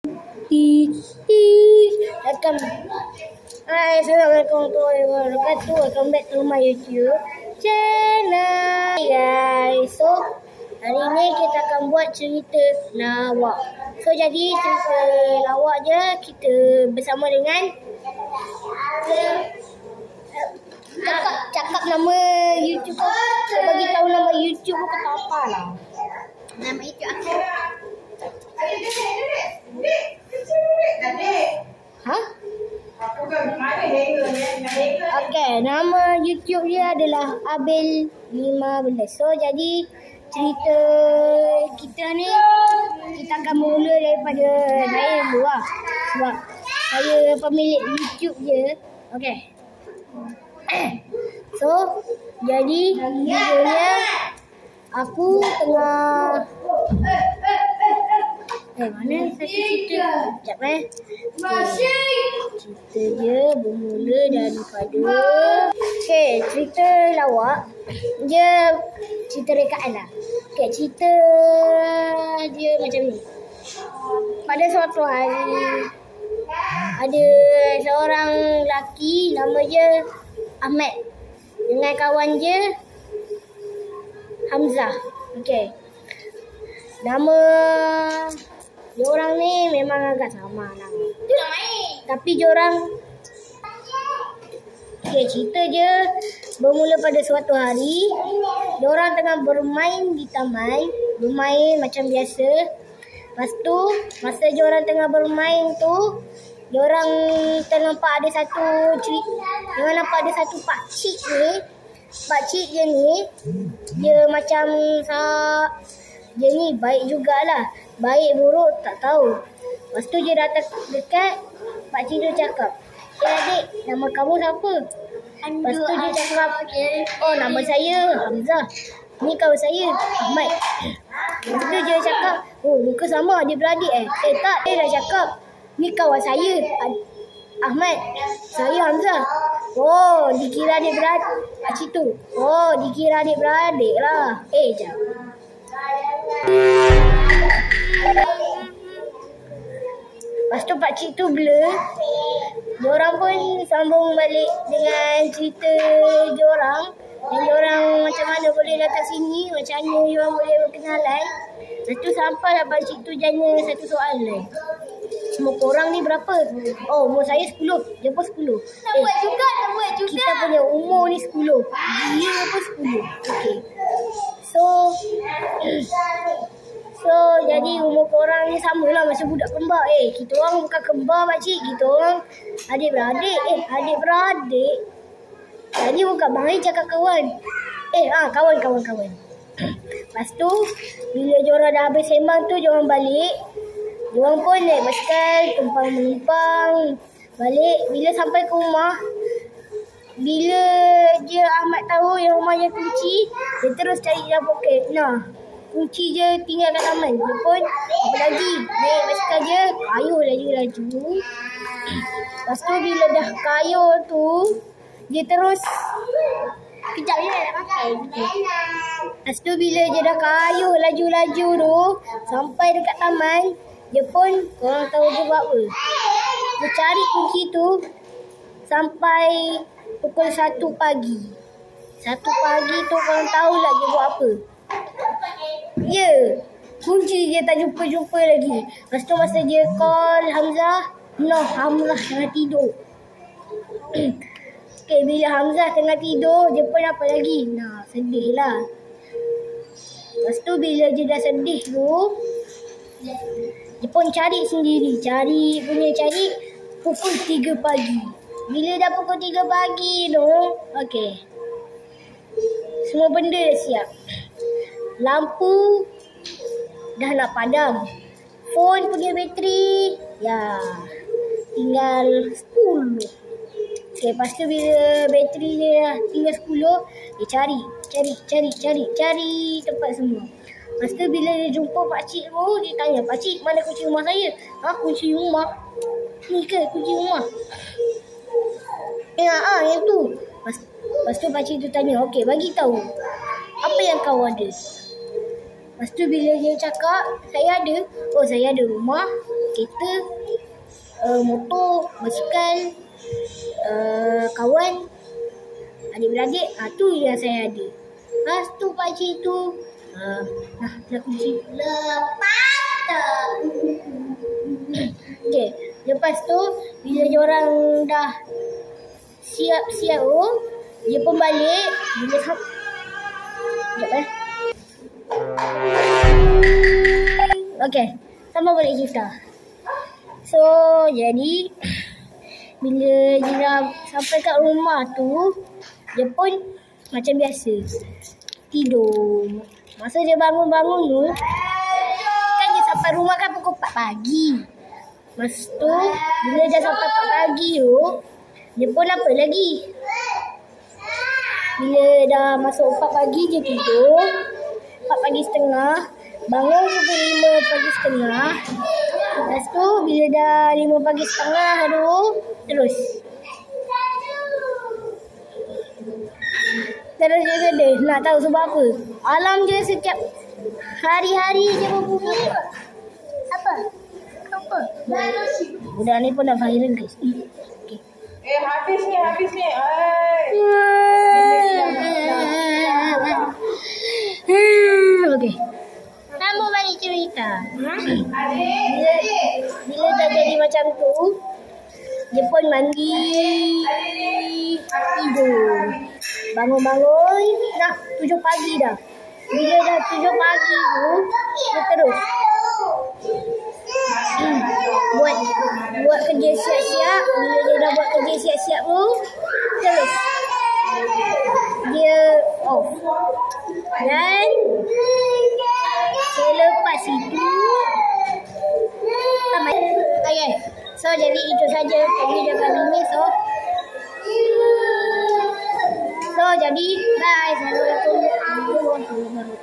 Hai, Assalamualaikum warahmatullahi wabarakatuh. Welcome back to my YouTube channel. Hey guys, so hari ni kita akan buat cerita lawak. So jadi cerita lawak je kita bersama dengan cakap nama YouTube kau. So bagi tahu nama YouTube kau kata apa lah. Nama YouTube aku. Hah? Okay, nama YouTube dia adalah Abil15. So jadi cerita kita ni kita akan mula daripada saya dulu lah. Sebab saya pemilik YouTube je. Okay. So jadi videonya aku tengah mana satu cerita. Sekejap cerita dia bermula daripada cerita lawak. Dia cerita rekaan lah. Cerita dia macam ni. Pada suatu hari ada seorang lelaki nama dia Ahmad dengan kawan dia Hamzah. Nama diorang ni memang agak sama lah. Tapi diorang cerita je bermula pada suatu hari. Diorang tengah bermain di taman. Bermain macam biasa. Lepas tu masa diorang tengah bermain tu, diorang ternampak ada satu diorang nampak ada satu pakcik ni. Pakcik dia ni dia macam dia ni baik jugalah. Baik buruk tak tahu. Lepas tu dia datang dekat, pakcik tu cakap, adik, nama kamu siapa? Lepas tu dia cakap, oh nama saya Hamzah. Ni kawan saya Ahmad. Lepas tu dia cakap, oh muka sama adik-beradik tak, dia dah cakap, ni kawan saya Ahmad, saya Hamzah. Oh dikira adik-beradik. Pakcik tu, oh dikira adik-beradik lah. Jap. Lepas tu pakcik tu blur. Diorang pun sambung balik dengan cerita diorang. Dan diorang macam mana boleh datang sini, macam mana diorang boleh berkenalan. Lepas tu sampailah pakcik tu janya satu soalan. Semua korang ni berapa? Oh, umur saya 10. Dia pun 10. Nama juga. Kita punya umur ni 10. Dia pun 10. Okay. So jadi umur korang ni samalah macam budak kembar. Kita orang bukan kembar pakcik. Kita orang adik-beradik. Adik-beradik. Jadi bukan mari cakap kawan. Kawan. Lepas tu bila diorang dah habis sembang tu, diorang balik. Diorang pun naik basikal, tumpang-tumpang balik. Bila sampai ke rumah, bila je Ahmad tahu yang rumahnya kunci, dia terus cari dalam poket. Kunci je tinggal kat taman. Dia pun apa lagi, naik basikal je, kayuh laju-laju. Lepas tu bila dah kayuh tu, dia terus kejap je nak pakai. Lepas tu bila dia dah kayuh laju-laju tu, sampai dekat taman, dia pun, korang tahu dia buat apa? Dia cari kunci tu sampai pukul 1 pagi. 1 pagi tu korang tahu lah dia buat apa? Kunci dia tak jumpa lagi. Lepas tu masa dia call Hamzah, Hamzah tengah tidur. Bila Hamzah tengah tidur, dia pun apa lagi? Sedih lah. Lepas tu bila dia dah sedih tu, dia pun cari sendiri. Cari pukul 3 pagi. Bila dah pukul 3 pagi tu, semua benda dah siap. Lampu dah nak padam. Phone punya bateri tinggal 10. Lepas tu bila bateri dia dah tinggal 10, dia cari tempat semua. Lepas tu bila dia jumpa pakcik tu, dia tanya, pakcik mana kunci rumah saya? Kunci rumah? Ni ke kunci rumah? Yang tu. Lepas tu pakcik tu tanya, okey bagi tahu apa yang kau ada. Lepas tu bila dia cakap, saya ada. Oh, saya ada rumah, kereta, motor, basikal, kawan, adik-beradik. Tu yang saya ada. Lepas tu pakcik tu dah kunci. Lepas tu okay. Lepas tu bila diorang dah siap-siap dia pun balik. Bila sekejap okay, sama balik cerita. So jadi bila dia dah sampai kat rumah tu, dia pun macam biasa tidur. Masa dia bangun-bangun tu, kan dia sampai rumah kan pukul 4 pagi. Masa tu bila dia sampai 4 pagi tu, dia pun apa lagi? Bila dah masuk 4 pagi dia tidur, 4 pagi setengah, bangun pukul 5 pagi setengah. Lepas tu bila dah 5 pagi setengah tu, terus dia sedih. Nak tahu sebab apa? Alam dia setiap hari-hari je berbunyi. Apa? Budak ni pun dah viral guys. Okay. Habis ni. Okay. Sambung balik cerita. Bila dah jadi macam tu, dia pun mandi, tidur. Bangun-bangun, dah 7 pagi dah. Bila dah 7 pagi tu, dia terus buat kerja siap-siap. Bila dia dah buat kerja siap-siap tu, terus dia off. Dan selepas itu okay. So jadi itu saja video kali ni. So jadi bye. Assalamualaikum warahmatullahi wabarakatuh.